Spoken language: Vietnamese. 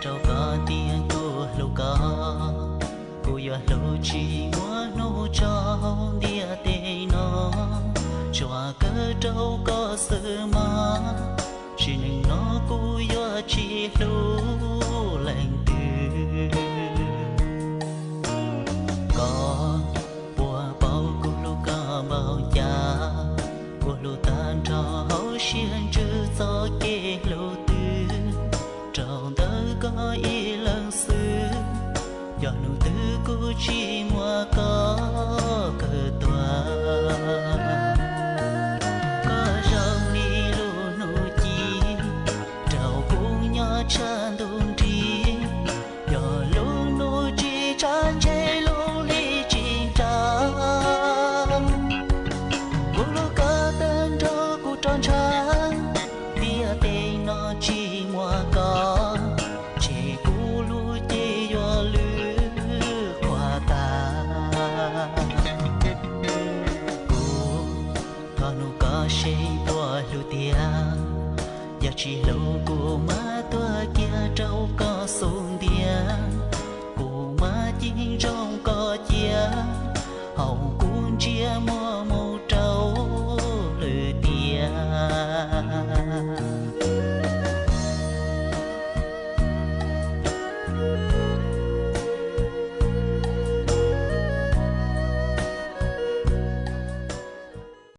trâu có tiếng của lô có cô yo lô chỉ mua nô cho địa tê nó cho cơ trâu có sự mà chỉ nên nó cô yo chỉ lô lành từ có bùa bao cô lô có bao giá cô lô tan cho hậu xiên chữ gió kê lô tư trong đời có ý lần xưa do nụ tư cô chỉ mua có cơ tòa có rong đi lù nụ chi trầu cũng nhỏ chân tung trí do lù nụ chi chân chê lù ly chi trăng cô lù có tên cho cô tròn trắng tia tên nó chỉ mua có chỉ cô lù tê yo lư qua ta cô thọ nụ có xây tua lù tia giờ chỉ lâu cô má tua kia trâu có sung